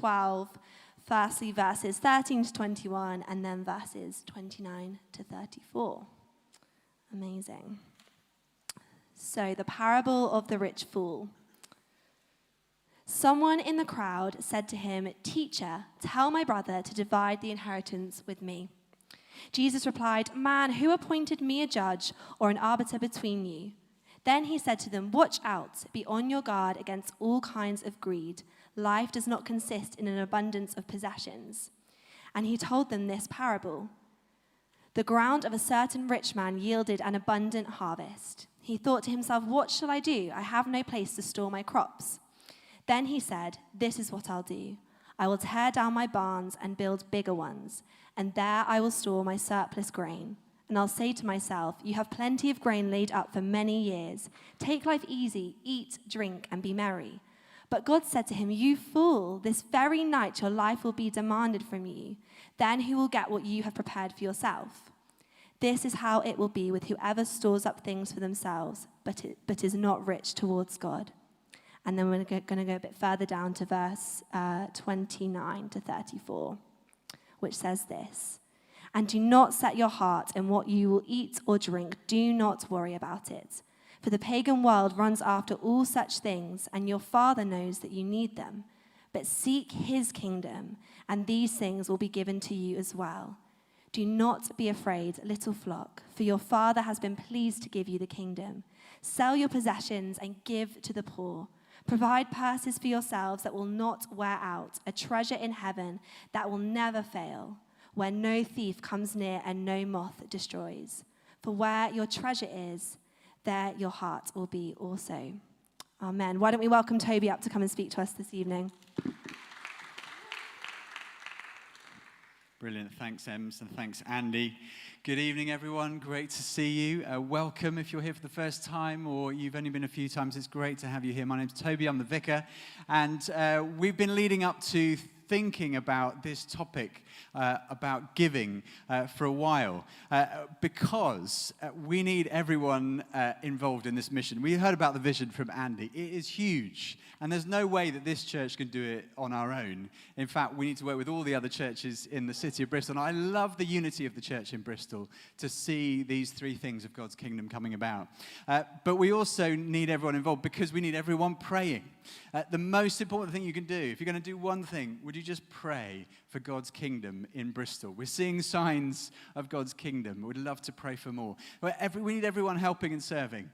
12, firstly verses 13 to 21, and then verses 29 to 34. Amazing. So, the parable of the rich fool. Someone in the crowd said to him, "Teacher, tell my brother to divide the inheritance with me." Jesus replied, "Man, who appointed me a judge or an arbiter between you?" Then he said to them, "Watch out, be on your guard against all kinds of greed. Life does not consist in an abundance of possessions." And he told them this parable. The ground of a certain rich man yielded an abundant harvest. He thought to himself, "What shall I do? I have no place to store my crops." Then he said, "This is what I'll do. I will tear down my barns and build bigger ones, and there I will store my surplus grain. And I'll say to myself, you have plenty of grain laid up for many years. Take life easy, eat, drink, and be merry." But God said to him, "You fool, this very night your life will be demanded from you. Then who will get what you have prepared for yourself? This is how it will be with whoever stores up things for themselves, but is not rich towards God." And then we're going to go a bit further down to verse 29 to 34, which says this. "And do not set your heart in what you will eat or drink. Do not worry about it. For the pagan world runs after all such things, and your Father knows that you need them. But seek his kingdom, and these things will be given to you as well. Do not be afraid, little flock, for your Father has been pleased to give you the kingdom. Sell your possessions and give to the poor. Provide purses for yourselves that will not wear out, a treasure in heaven that will never fail, where no thief comes near and no moth destroys. For where your treasure is, there your heart will be also." Amen. Why don't we welcome Toby up to come and speak to us this evening? Brilliant. Thanks, Ems, and thanks, Andy. Good evening, everyone. Great to see you. Welcome if you're here for the first time or you've only been a few times. It's great to have you here. My name's Toby. I'm the vicar. And we've been leading up to thinking about this topic about giving for a while because we need everyone involved in this mission. We heard about the vision from Andy. It is huge, and there's no way that this church can do it on our own. In fact, we need to work with all the other churches in the city of Bristol, and I love the unity of the church in Bristol to see these three things of God's kingdom coming about. But we also need everyone involved because we need everyone praying. The most important thing you can do, if you're going to do one thing, would you just pray for God's kingdom in Bristol? We're seeing signs of God's kingdom. We'd love to pray for more. We need everyone helping and serving.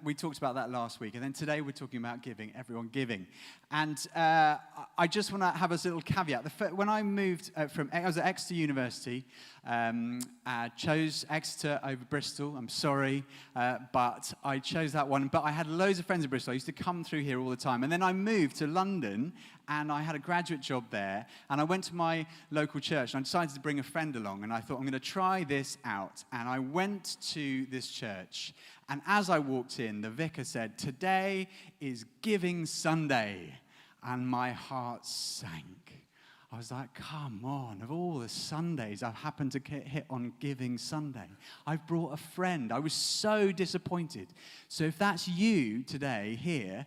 We talked about that last week. And then today we're talking about giving, everyone giving. And I just want to have a little caveat. When I moved I was at Exeter University, I chose Exeter over Bristol. I'm sorry, but I chose that one. But I had loads of friends in Bristol. I used to come through here all the time. And then I moved to London, and I had a graduate job there. And I went to my local church, and I decided to bring a friend along. And I thought, I'm going to try this out. And I went to this church. And as I walked in, the vicar said, "Today is Giving Sunday." And my heart sank. I was like, come on, of all the Sundays I've happened to hit on Giving Sunday. I've brought a friend. I was so disappointed. So if that's you today here,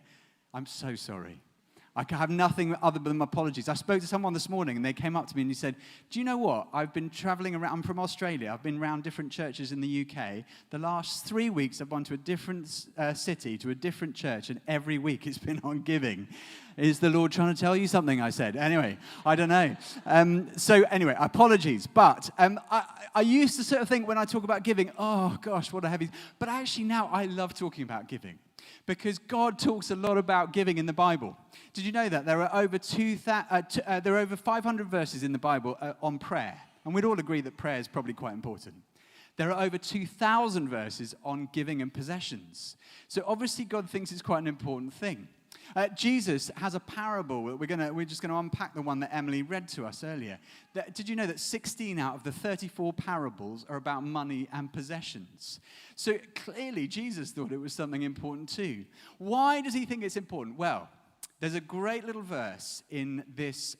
I'm so sorry. I have nothing other than apologies. I spoke to someone this morning, and they came up to me and he said, "Do you know what? I've been traveling around. I'm from Australia. I've been around different churches in the UK. The last 3 weeks, I've gone to a different city, to a different church, and every week it's been on giving. Is the Lord trying to tell you something?" I said. Anyway, I don't know. So anyway, apologies. But I used to sort of think when I talk about giving, oh gosh, what a heavy. But actually now I love talking about giving. Because God talks a lot about giving in the Bible. Did you know that there are over 500 verses in the Bible on prayer? And we'd all agree that prayer is probably quite important. There are over 2,000 verses on giving and possessions. So obviously God thinks it's quite an important thing. Jesus has a parable. We're just going to unpack the one that Emily read to us earlier. Did you know that 16 out of the 34 parables are about money and possessions? So clearly Jesus thought it was something important too. Why does he think it's important? Well, there's a great little verse in this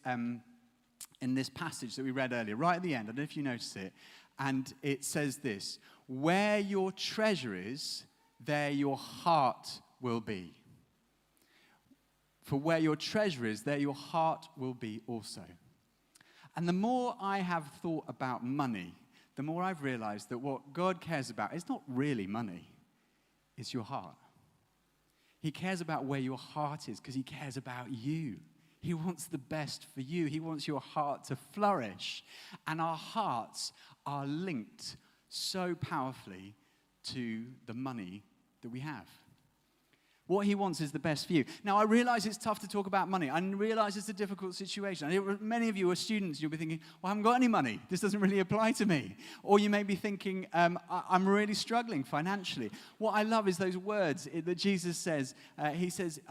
passage that we read earlier, right at the end. I don't know if you noticed it. And it says this: "Where your treasure is, there your heart will be." For where your treasure is, there your heart will be also. And the more I have thought about money, the more I've realized that what God cares about is not really money, it's your heart. He cares about where your heart is because he cares about you. He wants the best for you. He wants your heart to flourish. And our hearts are linked so powerfully to the money that we have. What he wants is the best for you. Now, I realize it's tough to talk about money. I realize it's a difficult situation. Many of you are students. You'll be thinking, well, I haven't got any money. This doesn't really apply to me. Or you may be thinking, I'm really struggling financially. What I love is those words that Jesus says. He says,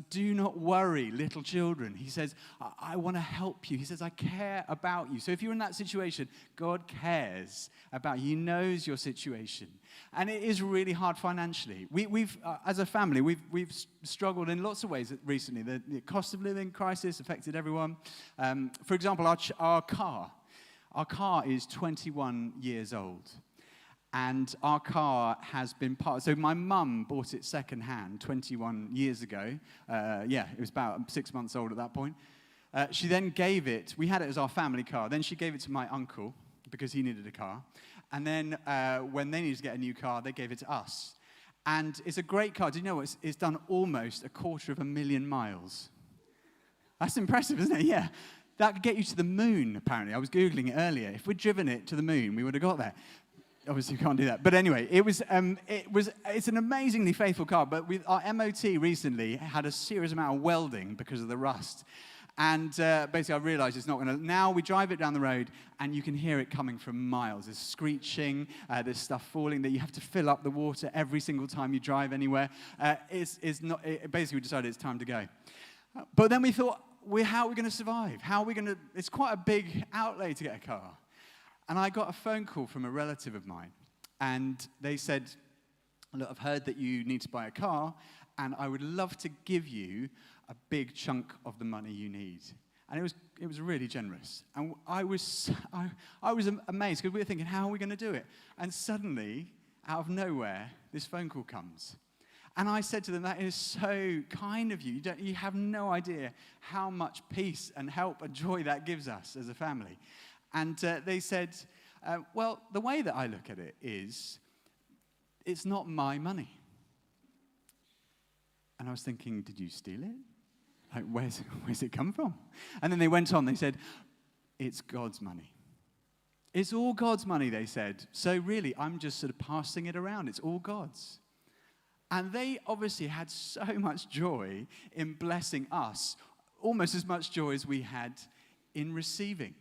do not worry, little children. He says, I want to help you. He says, I care about you. So if you're in that situation, God cares about you. He knows your situation. And it is really hard financially. We've as a family, we've struggled in lots of ways recently. The cost of living crisis affected everyone. For example, our car is 21 years old. And our car has been so my mum bought it secondhand 21 years ago. It was about 6 months old at that point. She then gave it, we had it as our family car. Then she gave it to my uncle because he needed a car. And then when they needed to get a new car, they gave it to us. And it's a great car. Do you know what? It's done almost 250,000 miles. That's impressive, isn't it? Yeah. That could get you to the moon, apparently. I was Googling it earlier. If we'd driven it to the moon, we would have got there. Obviously, you can't do that. But anyway, it's an amazingly faithful car. But our MOT recently had a serious amount of welding because of the rust. And basically, I realized it's not going to. Now we drive it down the road, and you can hear it coming from miles. There's screeching, there's stuff falling that you have to fill up the water every single time you drive anywhere. Basically, we decided it's time to go. But then we thought, how are we going to survive? How are we going to? It's quite a big outlay to get a car. And I got a phone call from a relative of mine, and they said, look, I've heard that you need to buy a car, and I would love to give you a big chunk of the money you need. And it was really generous. And I was amazed because we were thinking, how are we going to do it? And suddenly, out of nowhere, this phone call comes. And I said to them, that is so kind of you. You have no idea how much peace and help and joy that gives us as a family. And they said, well, the way that I look at it is, it's not my money. And I was thinking, did you steal it? Like, where's it come from? And then they went on, they said, it's God's money. It's all God's money, they said. So really, I'm just sort of passing it around. It's all God's. And they obviously had so much joy in blessing us, almost as much joy as we had in receiving.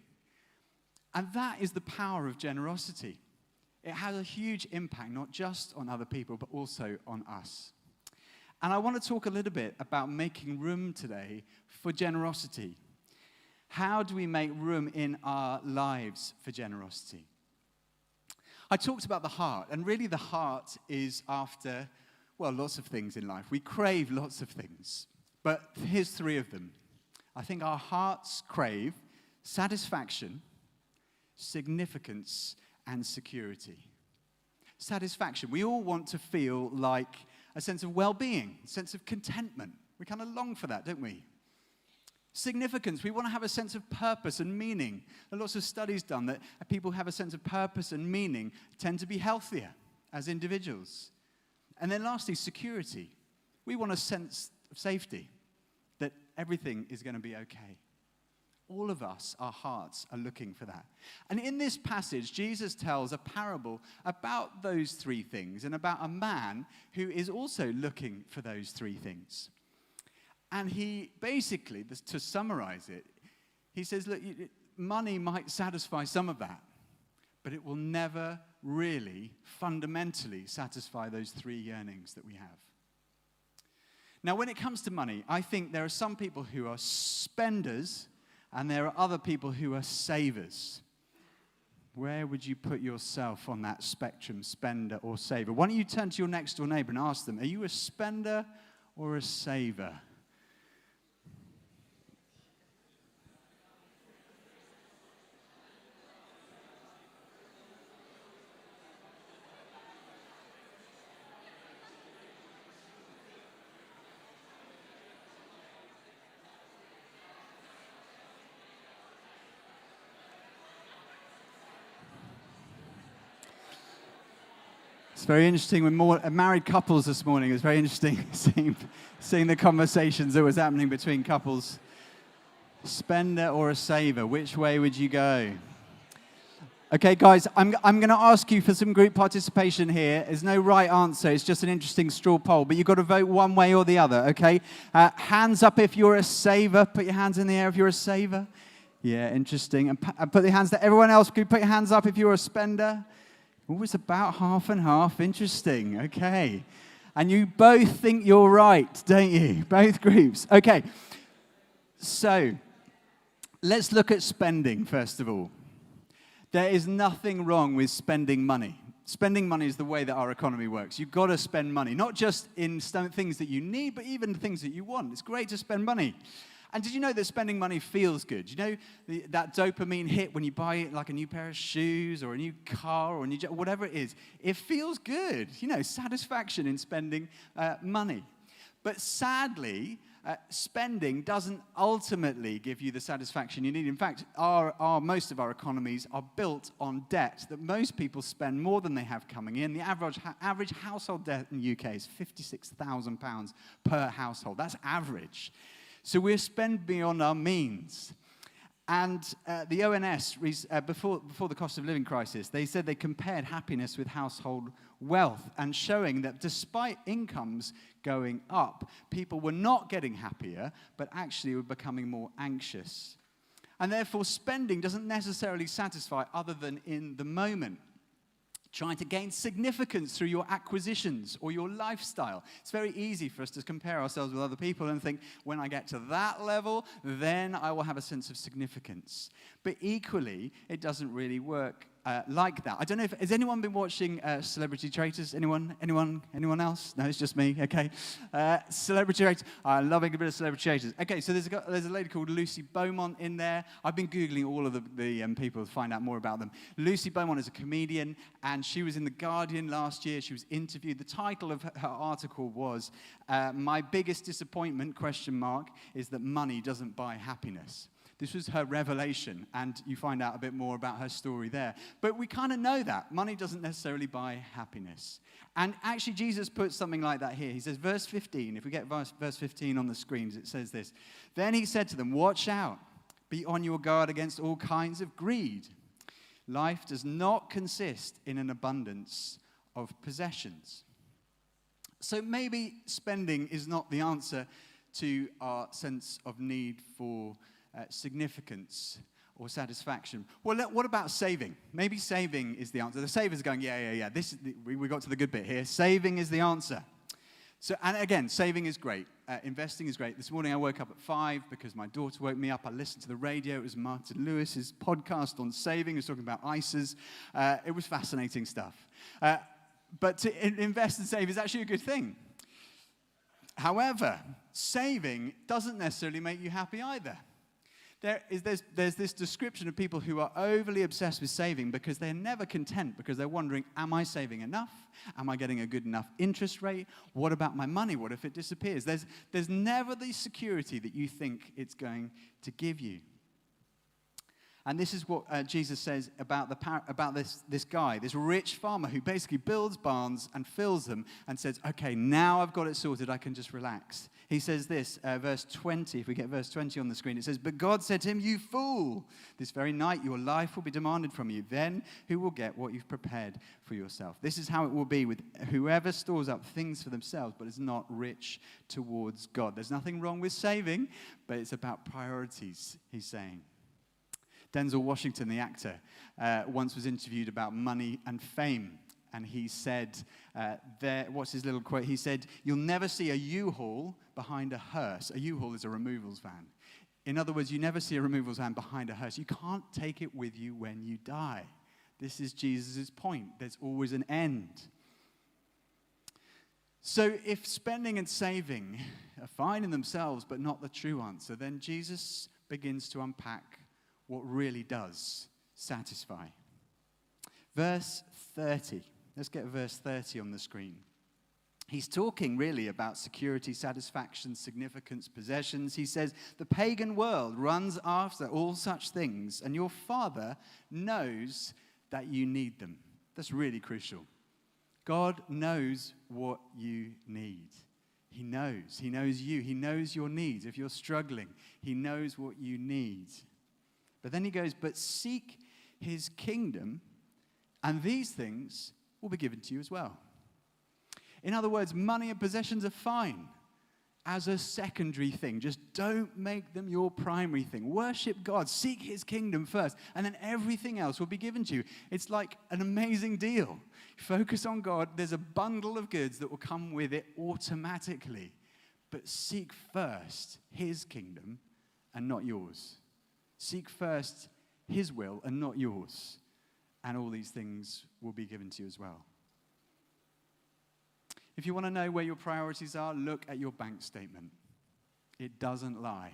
And that is the power of generosity. It has a huge impact, not just on other people, but also on us. And I want to talk a little bit about making room today for generosity. How do we make room in our lives for generosity? I talked about the heart, and really the heart is after, well, lots of things in life. We crave lots of things, but here's 3 of them. I think our hearts crave satisfaction, significance, and security. Satisfaction. We all want to feel like a sense of well-being, a sense of contentment. We kind of long for that, don't we? Significance. We want to have a sense of purpose and meaning. There are lots of studies done that people who have a sense of purpose and meaning tend to be healthier as individuals. And then lastly, security. We want a sense of safety, that everything is going to be okay. All of us, our hearts are looking for that. And in this passage, Jesus tells a parable about those 3 things and about a man who is also looking for those 3 things. And he basically, to summarize it, he says, look, money might satisfy some of that, but it will never really fundamentally satisfy those 3 yearnings that we have. Now, when it comes to money, I think there are some people who are spenders, and there are other people who are savers. Where would you put yourself on that spectrum, spender or saver? Why don't you turn to your next door neighbor and ask them, are you a spender or a saver? It's very interesting with more married couples this morning. It was very interesting seeing the conversations that was happening between couples. Spender or a saver? Which way would you go? Okay, guys, I'm going to ask you for some group participation here. There's no right answer. It's just an interesting straw poll, but you've got to vote one way or the other, okay? Hands up if you're a saver. Put your hands in the air if you're a saver. Yeah, interesting. And put your hands down. Everyone else, could you put your hands up if you're a spender? Oh, it's about half and half. Interesting. Okay. And you both think you're right, don't you? Both groups. Okay. So, let's look at spending, first of all. There is nothing wrong with spending money. Spending money is the way that our economy works. You've got to spend money, not just in things that you need, but even things that you want. It's great to spend money. And did you know that spending money feels good? You know that dopamine hit when you buy like a new pair of shoes or a new car or a new whatever it is? It feels good. You know, satisfaction in spending money. But sadly, spending doesn't ultimately give you the satisfaction you need. In fact, most of our economies are built on debt that most people spend more than they have coming in. The average household debt in the UK is £56,000 per household. That's average. So we're spending beyond our means. And the ONS, before the cost of living crisis, they said they compared happiness with household wealth and showing that despite incomes going up, people were not getting happier, but actually were becoming more anxious. And therefore, spending doesn't necessarily satisfy other than in the moment. Trying to gain significance through your acquisitions or your lifestyle. It's very easy for us to compare ourselves with other people and think, when I get to that level, then I will have a sense of significance. But equally, it doesn't really work like that. I don't know if, has anyone been watching Celebrity Traitors? Anyone else? No, it's just me, okay. Celebrity Traitors, I'm loving a bit of Celebrity Traitors. Okay, so there's a lady called Lucy Beaumont in there. I've been Googling all of the people to find out more about them. Lucy Beaumont is a comedian, and she was in The Guardian last year. She was interviewed. The title of her article was, My Biggest Disappointment, ? Is that money doesn't buy happiness. This was her revelation, and you find out a bit more about her story there. But we kind of know that. Money doesn't necessarily buy happiness. And actually, Jesus puts something like that here. He says, verse 15, if we get verse 15 on the screens, it says this. Then he said to them, watch out. Be on your guard against all kinds of greed. Life does not consist in an abundance of possessions. So maybe spending is not the answer to our sense of need for significance or satisfaction. Well, what about saving? Maybe saving is the answer. The saver's going, yeah. We got to the good bit here. Saving is the answer. So, and again, saving is great. Investing is great. This morning I woke up at 5 because my daughter woke me up. I listened to the radio. It was Martin Lewis's podcast on saving. He was talking about ISAs. It was fascinating stuff. But to invest and save is actually a good thing. However, saving doesn't necessarily make you happy either. There's this description of people who are overly obsessed with saving because they're never content, because they're wondering, am I saving enough? Am I getting a good enough interest rate? What about my money? What if it disappears? There's never the security that you think it's going to give you. And this is what Jesus says about this guy, this rich farmer who basically builds barns and fills them and says, okay, now I've got it sorted, I can just relax. He says this, verse 20, if we get verse 20 on the screen, it says, but God said to him, you fool, this very night your life will be demanded from you. Then who will get what you've prepared for yourself? This is how it will be with whoever stores up things for themselves but is not rich towards God. There's nothing wrong with saving, but it's about priorities, he's saying. Denzel Washington, the actor, once was interviewed about money and fame. And he said, what's his little quote? He said, you'll never see a U-Haul behind a hearse. A U-Haul is a removals van. In other words, you never see a removals van behind a hearse. You can't take it with you when you die. This is Jesus' point. There's always an end. So if spending and saving are fine in themselves, but not the true answer, then Jesus begins to unpack what really does satisfy. Verse 30. Let's get verse 30 on the screen. He's talking really about security, satisfaction, significance, possessions. He says, the pagan world runs after all such things, and your Father knows that you need them. That's really crucial. God knows what you need. He knows. He knows you. He knows your needs. If you're struggling, he knows what you need. But then he goes, but seek his kingdom, and these things will be given to you as well. In other words, money and possessions are fine as a secondary thing. Just don't make them your primary thing. Worship God. Seek his kingdom first, and then everything else will be given to you. It's like an amazing deal. Focus on God. There's a bundle of goods that will come with it automatically. But seek first his kingdom and not yours. Seek first his will and not yours. And all these things will be given to you as well. If you want to know where your priorities are, look at your bank statement. It doesn't lie.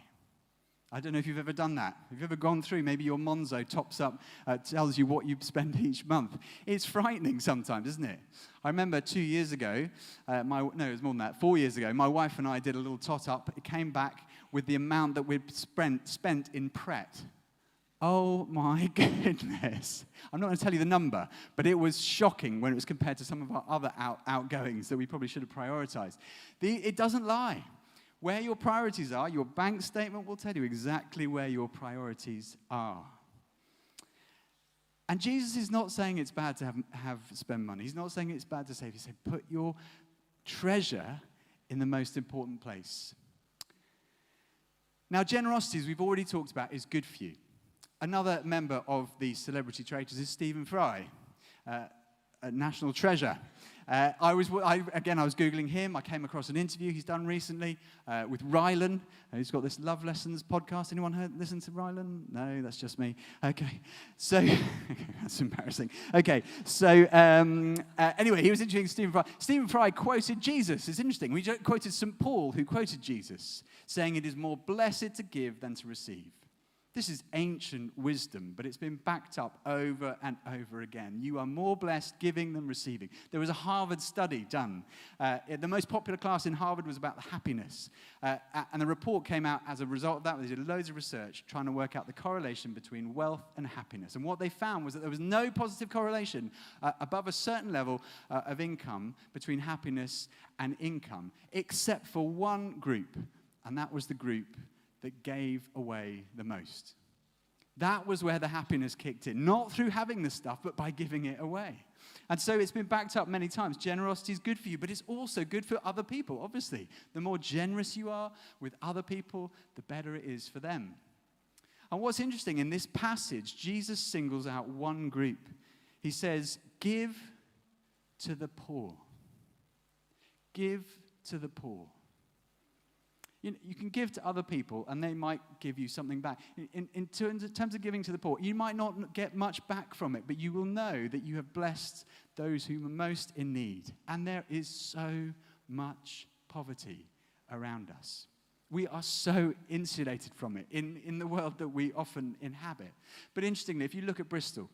I don't know if you've ever done that. Have you ever gone through, maybe your Monzo tops up, tells you what you spend each month. It's frightening sometimes, isn't it? I remember 2 years ago, it was more than that, 4 years ago, my wife and I did a little tot-up. It came back with the amount that we'd spent in Pret. Oh my goodness. I'm not going to tell you the number, but it was shocking when it was compared to some of our other outgoings that we probably should have prioritized. It doesn't lie. Where your priorities are, your bank statement will tell you exactly where your priorities are. And Jesus is not saying it's bad to spend money. He's not saying it's bad to save. He said, put your treasure in the most important place. Now, generosity, as we've already talked about, is good for you. Another member of the celebrity traitors is Stephen Fry, a national treasure. I was Googling him. I came across an interview he's done recently with Rylan. He's got this Love Lessons podcast. Anyone listen to Rylan? No, that's just me. Okay, so that's embarrassing. Okay, so anyway, he was interviewing Stephen Fry. Stephen Fry quoted Jesus. It's interesting. We quoted St. Paul, who quoted Jesus, saying it is more blessed to give than to receive. This is ancient wisdom, but it's been backed up over and over again. You are more blessed giving than receiving. There was a Harvard study done. The most popular class in Harvard was about happiness. And the report came out as a result of that. They did loads of research trying to work out the correlation between wealth and happiness. And what they found was that there was no positive correlation above a certain level of income between happiness and income, except for one group. And that was the group that gave away the most. That was where the happiness kicked in. Not through having the stuff, but by giving it away. And so it's been backed up many times. Generosity is good for you, but it's also good for other people, obviously. The more generous you are with other people, the better it is for them. And what's interesting, in this passage, Jesus singles out one group. He says, give to the poor. Give to the poor. You can give to other people, and they might give you something back. In terms of giving to the poor, you might not get much back from it, but you will know that you have blessed those who are most in need. And there is so much poverty around us. We are so insulated from it in the world that we often inhabit. But interestingly, if you look at Bristol,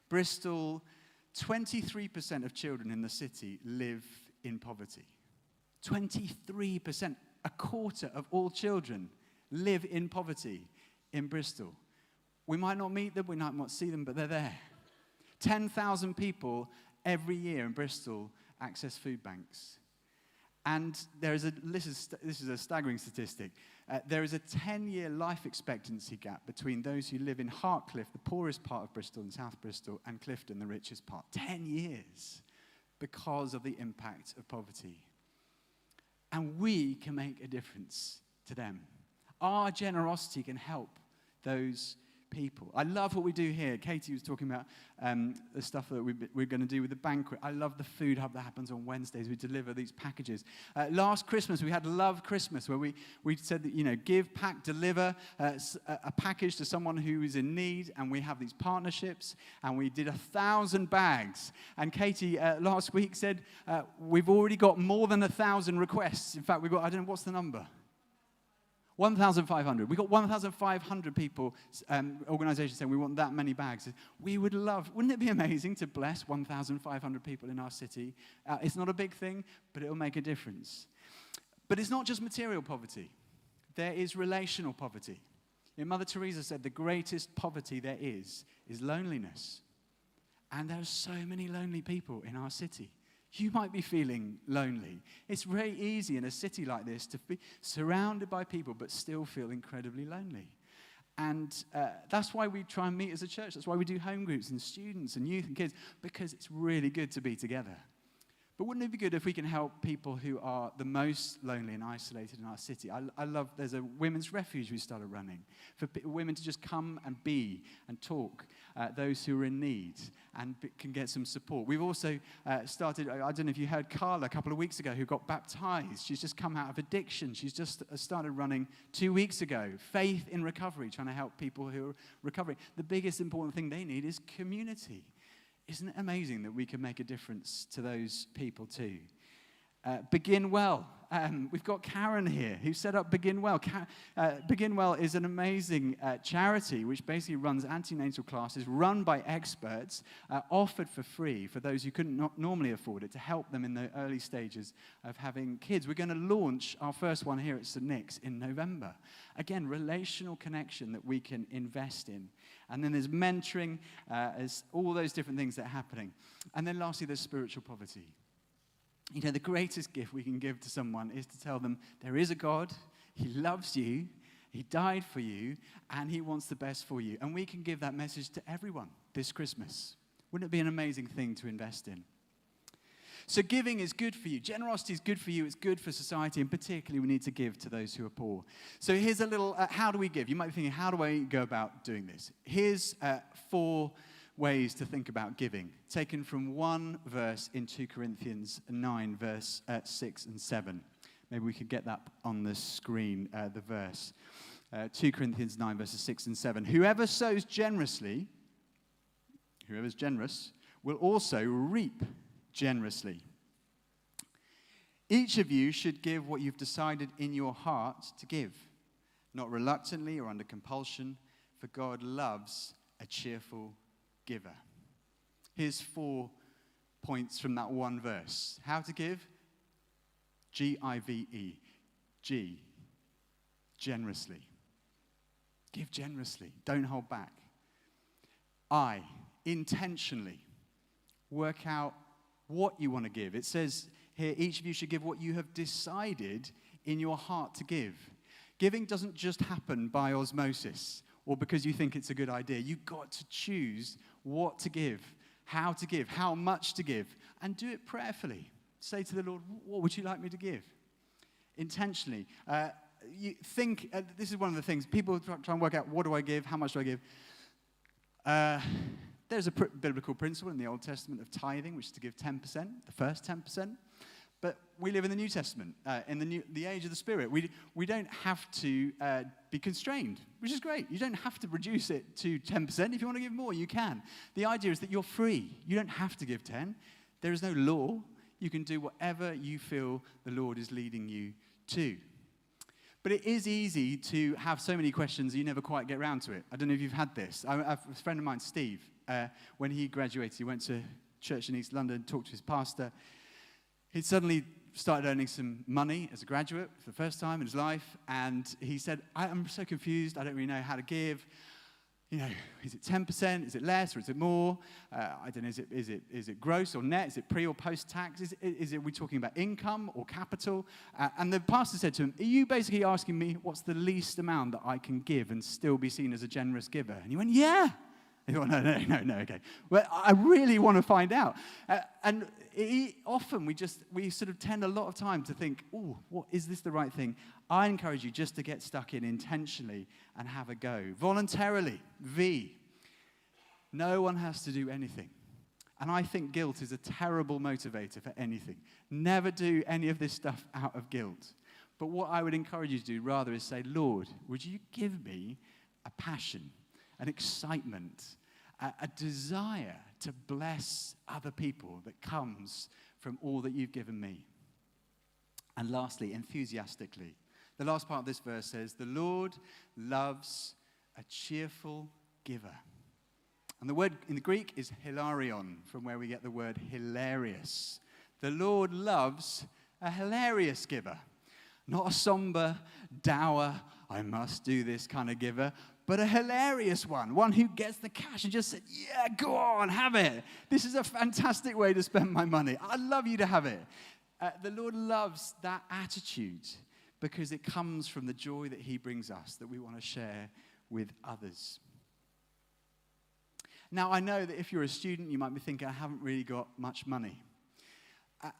23% of children in the city live in poverty. 23%. A quarter of all children live in poverty in Bristol. We might not meet them, we might not see them, but they're there. 10,000 people every year in Bristol access food banks. And this is a staggering statistic. There is a 10-year life expectancy gap between those who live in Hartcliffe, the poorest part of Bristol, in South Bristol, and Clifton, the richest part. 10 years because of the impact of poverty. And we can make a difference to them. Our generosity can help those people. I love what we do here. Katie was talking about the stuff that we're going to do with the banquet. I love the food hub that happens on Wednesdays. We deliver these packages. Last Christmas, we had Love Christmas, where we said that, give, pack, deliver a package to someone who is in need, and we have these partnerships, and we did 1,000 bags. And Katie last week said, we've already got more than 1,000 requests. In fact, we've got, I don't know, what's the number? 1,500. We got 1,500 people, organizations saying we want that many bags. We would love, wouldn't it be amazing to bless 1,500 people in our city? It's not a big thing, but it'll make a difference. But it's not just material poverty. There is relational poverty. Mother Teresa said the greatest poverty there is loneliness. And there are so many lonely people in our city. You might be feeling lonely. It's very easy in a city like this to be surrounded by people but still feel incredibly lonely. And that's why we try and meet as a church. That's why we do home groups and students and youth and kids, because it's really good to be together. But wouldn't it be good if we can help people who are the most lonely and isolated in our city? I love, there's a women's refuge we started running for women to just come and be and talk, those who are in need and can get some support. We've also started, I don't know if you heard Carla a couple of weeks ago who got baptized. She's just come out of addiction. She's just started running 2 weeks ago. Faith in Recovery, trying to help people who are recovering. The biggest important thing they need is community. Isn't it amazing that we can make a difference to those people too? Begin Well. We've got Karen here who set up Begin Well. Begin Well is an amazing charity which basically runs antenatal classes run by experts, offered for free for those who couldn't normally afford it, to help them in the early stages of having kids. We're going to launch our first one here at St. Nick's in November. Again, relational connection that we can invest in. And then there's mentoring, there's all those different things that are happening. And then lastly, there's spiritual poverty. You know, the greatest gift we can give to someone is to tell them there is a God, he loves you, he died for you, and he wants the best for you. And we can give that message to everyone this Christmas. Wouldn't it be an amazing thing to invest in? So giving is good for you. Generosity is good for you. It's good for society, and particularly we need to give to those who are poor. So here's a little, how do we give? You might be thinking, how do I go about doing this? Here's 4 ways to think about giving, taken from one verse in 2 Corinthians 9, verse 6 and 7. Maybe we could get that on the screen, the verse. 2 Corinthians 9, verses 6 and 7. Whoever sows generously, whoever's generous, will also reap generously. Each of you should give what you've decided in your heart to give, not reluctantly or under compulsion, for God loves a cheerful giver. Here's 4 points from that one verse. How to give? G-I-V-E. G. Generously. Give generously. Don't hold back. I. Intentionally. Work out what you want to give. It says here, each of you should give what you have decided in your heart to give. Giving doesn't just happen by osmosis or because you think it's a good idea. You've got to choose what to give, how much to give, and do it prayerfully. Say to the Lord, what would you like me to give? Intentionally. You think, this is one of the things, people try and work out, what do I give, how much do I give? There's a biblical principle in the Old Testament of tithing, which is to give 10%, the first 10%. But we live in the New Testament, in the age of the Spirit. We don't have to be constrained, which is great. You don't have to reduce it to 10%. If you want to give more, you can. The idea is that you're free. You don't have to give 10. There is no law. You can do whatever you feel the Lord is leading you to. But it is easy to have so many questions you never quite get around to it. I don't know if you've had this. A friend of mine, Steve, when he graduated, he went to church in East London, talked to his pastor. He'd suddenly started earning some money as a graduate for the first time in his life, and he said, I'm so confused, I don't really know how to give. You know, is it 10%, is it less, or is it more? I don't know, is it gross or net, is it pre or post-tax? Is it we talking about income or capital? And the pastor said to him, are you basically asking me what's the least amount that I can give and still be seen as a generous giver? And he went, yeah. He thought, no, okay. Well, I really want to find out. And often we sort of tend a lot of time to think, oh, what is this the right thing? I encourage you just to get stuck in intentionally and have a go. Voluntarily, V. No one has to do anything. And I think guilt is a terrible motivator for anything. Never do any of this stuff out of guilt. But what I would encourage you to do rather is say, Lord, would you give me a passion, an excitement, a desire to bless other people that comes from all that you've given me. And lastly, enthusiastically. The last part of this verse says, the Lord loves a cheerful giver. And the word in the Greek is hilarion, from where we get the word hilarious. The Lord loves a hilarious giver. Not a somber, dour, I must do this kind of giver, but but a hilarious one who gets the cash and just said, yeah, go on, have it. This is a fantastic way to spend my money. I'd love you to have it. The Lord loves that attitude because it comes from the joy that he brings us that we want to share with others. Now, I know that if you're a student, you might be thinking, I haven't really got much money.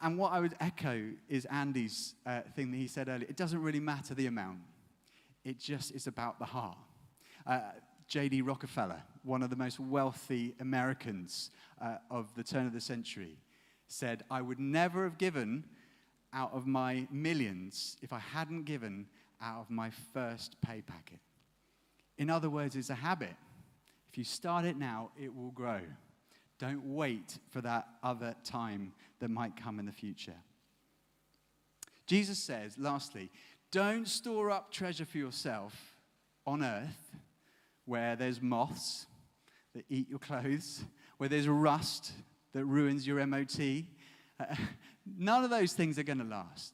And what I would echo is Andy's thing that he said earlier. It doesn't really matter the amount. It just is about the heart. J.D. Rockefeller, one of the most wealthy Americans of the turn of the century, said, I would never have given out of my millions if I hadn't given out of my first pay packet. In other words, it's a habit. If you start it now, it will grow. Don't wait for that other time that might come in the future. Jesus says, lastly, don't store up treasure for yourself on earth where there's moths that eat your clothes, where there's rust that ruins your MOT. None of those things are going to last.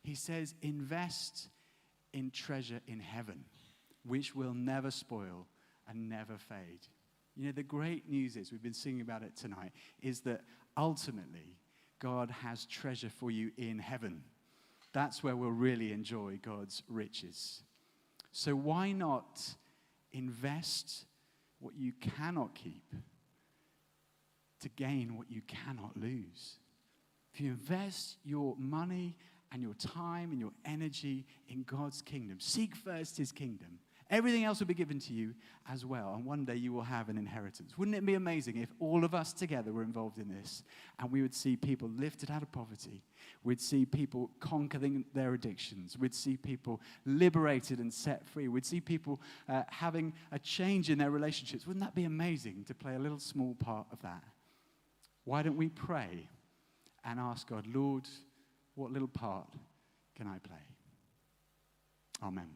He says, invest in treasure in heaven, which will never spoil and never fade. You know, the great news is, we've been singing about it tonight, is that ultimately God has treasure for you in heaven. That's where we'll really enjoy God's riches. So why not invest what you cannot keep to gain what you cannot lose? If you invest your money and your time and your energy in God's kingdom, seek first his kingdom, everything else will be given to you as well. And one day you will have an inheritance. Wouldn't it be amazing if all of us together were involved in this and we would see people lifted out of poverty? We'd see people conquering their addictions. We'd see people liberated and set free. We'd see people having a change in their relationships. Wouldn't that be amazing to play a little small part of that? Why don't we pray and ask God, Lord, what little part can I play? Amen.